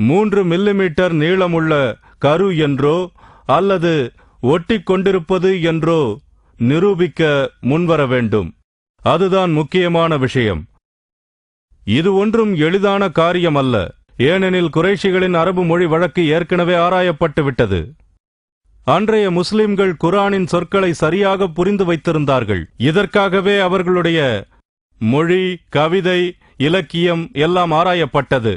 3 millimetre நீளமுள்ள கரு என்றோ அல்லது ஒட்டிக் கொண்டிருப்பது என்றோ நிரூபிக்க முன்வர வேண்டும். அதுதான் முக்கியமான விஷயம். இது ஒன்றும் எளிதான காரியம் அல்ல. ஏனெனில் குறைஷிகளின் அரபு மொழி வழக்கு ஏற்கனவே ஆராயப்பட்டு விட்டது. அன்றைய முஸ்லிம்கள் குர்ஆனின் சொற்களை சரியாக புரிந்து வைத்திருந்தார்கள். இதற்காகவே அவர்களுடைய மொழி, கவிதை, இலக்கியம் எல்லாம் ஆராயப்பட்டது.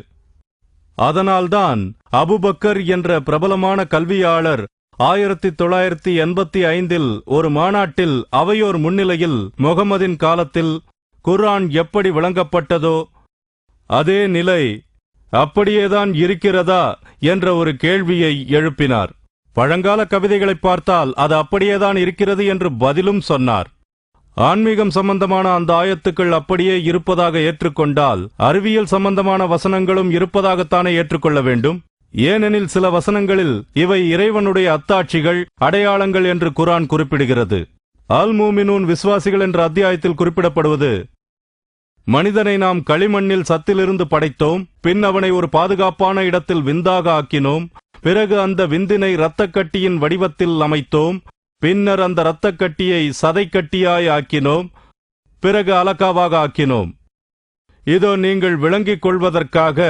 அதனால்தான் அபுபக்கர் என்ற பிரபலமான கல்வியாளர் 1985 ஒரு மாநாட்டில் அவையோர் முன்னிலையில் முகமதின் காலத்தில் குர்ஆன் எப்படி விளங்கப்பட்டதோ அதே நிலை அப்படியேதான் இருக்கிறதா என்ற ஒரு கேள்வியை எழுப்பினார். பழங்கால கவிதைகளை பார்த்தால் அது அப்படியேதான் இருக்கிறது என்று பதிலும் சொன்னார். ஆன்மீகம் சம்பந்தமான அந்த ஆயத்துக்கள் அப்படியே இருப்பதாக ஏற்றுக்கொண்டால் அறிவியல் சம்பந்தமான வசனங்களும் இருப்பதாகத்தானே ஏற்றுக்கொள்ள வேண்டும். ஏனெனில் சில வசனங்களில் இவை இறைவனுடைய அத்தாட்சிகள், அடையாளங்கள் என்று குர்ஆன் குறிப்பிடுகிறது. அல் மூமினூன் விசுவாசிகள் என்ற அத்தியாயத்தில் குறிப்பிடப்படுவது, மனிதனை நாம் களிமண்ணில் சத்திலிருந்து படைத்தோம், பின் அவனை ஒரு பாதுகாப்பான இடத்தில் விந்தாக ஆக்கினோம், பிறகு அந்த விந்தினை இரத்தக்கட்டியின் வடிவத்தில் அமைத்தோம், பின்னர் அந்த இரத்தக்கட்டியை சதைக்கட்டியாய் ஆக்கினோம், பிறகு அலக்காவாக ஆக்கினோம். இதோ நீங்கள் விளங்கிக் கொள்வதற்காக.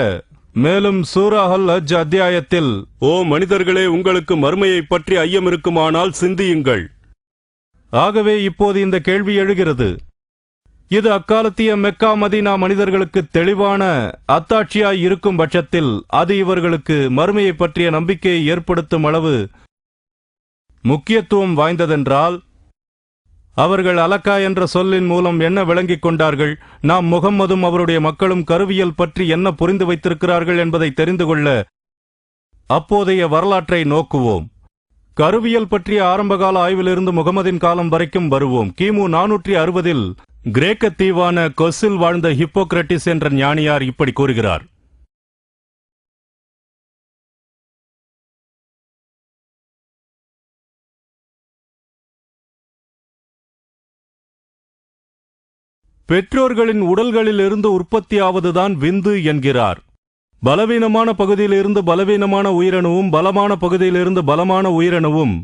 மேலும் சூரா அல் ஹஜ் அத்தியாயத்தில், ஓ மனிதர்களே, உங்களுக்கு மறுமையை பற்றி ஐயம் இருக்குமானால் சிந்தியுங்கள். ஆகவே இப்போது இந்த கேள்வி எழுகிறது, இது அக்காலத்திய மெக்கா மதீனா மனிதர்களுக்கு தெளிவான அத்தாட்சியாய் இருக்கும் பட்சத்தில் அது இவர்களுக்கு மறுமையை பற்றிய நம்பிக்கையை ஏற்படுத்தும் அளவு முக்கியத்துவம் வாய்ந்ததென்றால், அவர்கள் அலக்கா என்ற சொல்லின் மூலம் என்ன விளங்கிக் கொண்டார்கள், நாம் முகம்மதும் அவருடைய மக்களும் கருவியல் பற்றி என்ன புரிந்து வைத்திருக்கிறார்கள் என்பதை தெரிந்து கொள்ள அப்போதைய வரலாற்றை நோக்குவோம். கருவியல் பற்றிய ஆரம்பகால ஆய்விலிருந்து முகமதின் காலம் வரைக்கும் வருவோம். கிமு 460 கிரேக்க தீவான கொஸ்ஸில் வாழ்ந்த ஹிப்போக்ரட்டிஸ் என்ற ஞானியார் இப்படி கூறுகிறார், பெற்றோர்களின் உடல்களிலிருந்து உற்பத்தியாவதுதான் விந்து என்கிறார். பலவீனமான பகுதியிலிருந்து பலவீனமான உயிரணுவும், பலமான பகுதியிலிருந்து பலமான உயிரணுவும்,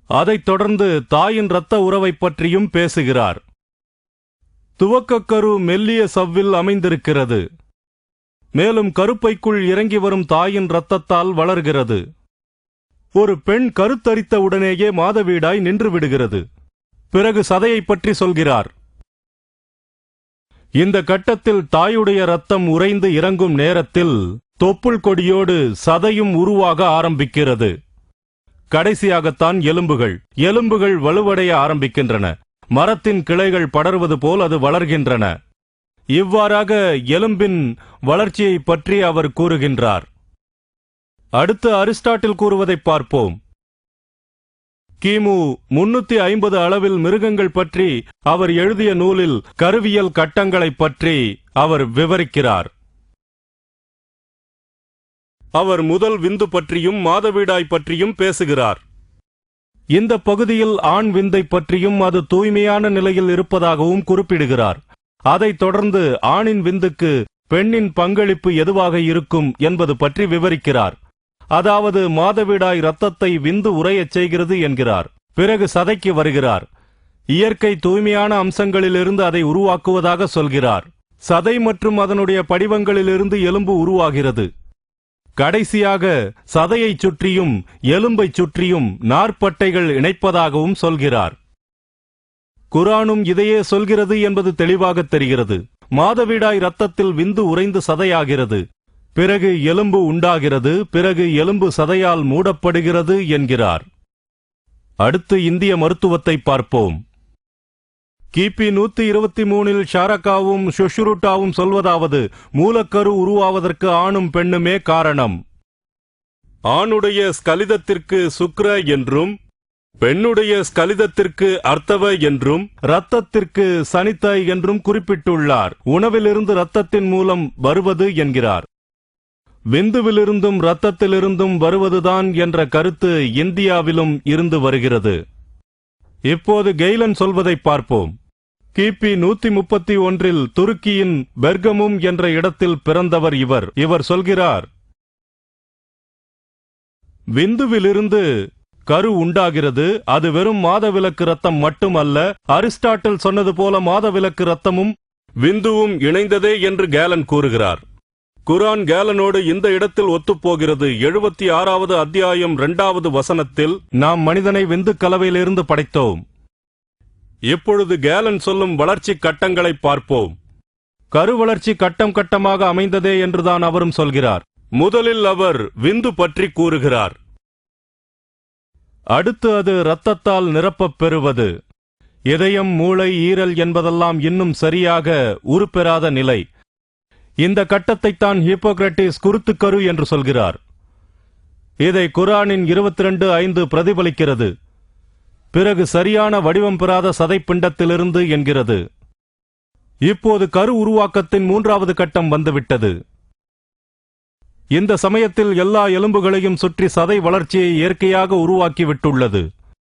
அதைத் தொடர்ந்து தாயின் இரத்த உறவை பற்றியும் பேசுகிறார். துவக்கக்கரு மெல்லிய சவ்வில் அமைந்திருக்கிறது. மேலும் கருப்பைக்குள் இறங்கி வரும் தாயின் இரத்தத்தால் வளர்கிறது. ஒரு பெண் கருத்தரித்த உடனேயே மாதவீடாய் நின்று விடுகிறது. பிறகு சதையை பற்றி சொல்கிறார். இந்த கட்டத்தில் தாயுடைய இரத்தம் உறைந்து இறங்கும் நேரத்தில் தொப்புள் கொடியோடு சதையும் உருவாக ஆரம்பிக்கிறது. கடைசியாகத்தான் எலும்புகள் வலுவடைய ஆரம்பிக்கின்றன. மரத்தின் கிளைகள் படர்வது போல் அது வளர்கின்றன. இவ்வாறாக எலும்பின் வளர்ச்சியை பற்றி அவர் கூறுகின்றார். அடுத்து அரிஸ்டாட்டில் கூறுவதை பார்ப்போம். கிமு 350 அளவில் மிருகங்கள் பற்றி அவர் எழுதிய நூலில் கருவியல் கட்டங்களைப் பற்றி அவர் விவரிக்கிறார். அவர் முதல் விந்து பற்றியும் மாதவிடாய் பற்றியும் பேசுகிறார். இந்த பகுதியில் ஆண் விந்தை பற்றியும் அது தூய்மையான நிலையில் இருப்பதாகவும் குறிப்பிடுகிறார். அதைத் தொடர்ந்து ஆணின் விந்துக்கு பெண்ணின் பங்களிப்பு எதுவாக இருக்கும் என்பது பற்றி விவரிக்கிறார். அதாவது மாதவிடாய் இரத்தத்தை விந்து உறையச் செய்கிறது என்கிறார். பிறகு சதைக்கு வருகிறார். இயற்கை தூய்மையான அம்சங்களிலிருந்து அதை உருவாக்குவதாக சொல்கிறார். சதை மற்றும் அதனுடைய படிவங்களிலிருந்து எலும்பு உருவாகிறது. கடைசியாக சதையைச் சுற்றியும் எலும்பைச் சுற்றியும் நார்ப்பட்டைகள் இணைப்பதாகவும் சொல்கிறார். குர்ஆனும் இதையே சொல்கிறது என்பது தெளிவாக தெரிகிறது. மாதவிடாய் இரத்தத்தில் விந்து உறைந்து சதையாகிறது. பிறகு எலும்பு உண்டாகிறது. பிறகு எலும்பு சதையால் மூடப்படுகிறது என்கிறார். அடுத்து இந்திய மருத்துவத்தை பார்ப்போம். கிபி 123 ஷாரக்காவும் சுஷ்ருட்டாவும் சொல்வதாவது, மூலக்கரு உருவாவதற்கு ஆணும் பெண்ணுமே காரணம். ஆணுடைய ஸ்கலிதத்திற்கு சுக்ர என்றும், பெண்ணுடைய ஸ்கலிதத்திற்கு அர்த்தவ என்றும், இரத்தத்திற்கு சனித்த என்றும் குறிப்பிட்டுள்ளார். உணவிலிருந்து இரத்தத்தின் மூலம் வருவது என்கிறார். விந்துவிலிருந்தும் இரத்தத்திலிருந்தும் வருவதுதான் என்ற கருத்து இந்தியாவிலும் இருந்து வருகிறது. இப்போது கெய்லன் சொல்வதை பார்ப்போம். கிபி 131 துருக்கியின் பெர்கமும் என்ற இடத்தில் பிறந்தவர் இவர். இவர் சொல்கிறார், விந்துவிலிருந்து கரு உண்டாகிறது. அது வெறும் மாதவிலக்கு ரத்தம் மட்டுமல்ல, அரிஸ்டாட்டில் சொன்னது போல மாதவிலக்கு ரத்தமும் விந்துவும் இணைந்ததே என்று கேலன் கூறுகிறார். குர்ஆன் கேலனோடு இந்த இடத்தில் ஒத்துப்போகிறது. 76வது அத்தியாயம் 2வது வசனத்தில், நாம் மனிதனை விந்து கலவையிலிருந்து படைத்தோம். இப்பொழுது கேலன் சொல்லும் வளர்ச்சி கட்டங்களை பார்ப்போம். கருவளர்ச்சி கட்டம் கட்டமாக அமைந்ததே என்றுதான் அவரும் சொல்கிறார். முதலில் அவர் விந்து பற்றி கூறுகிறார். அடுத்து அது இரத்தத்தால் நிரப்பப் பெறுவது. இதயம், மூளை, ஈரல் என்பதெல்லாம் இன்னும் சரியாக உருப்பெறாத நிலை. இந்த கட்டத்தைத்தான் ஹிப்போக்ரட்டிஸ் குருத்துக்கரு என்று சொல்கிறார். இதை குர்ஆனின் 22:5 பிரதிபலிக்கிறது. பிறகு சரியான வடிவம் பெறாத சதைப்பிண்டத்திலிருந்து என்கிறது. இப்போது கரு உருவாக்கத்தின் 3வது கட்டம் வந்துவிட்டது. இந்த சமயத்தில் எல்லா எலும்புகளையும் சுற்றி சதை வளர்ச்சியை இயற்கையாக உருவாக்கிவிட்டுள்ளது.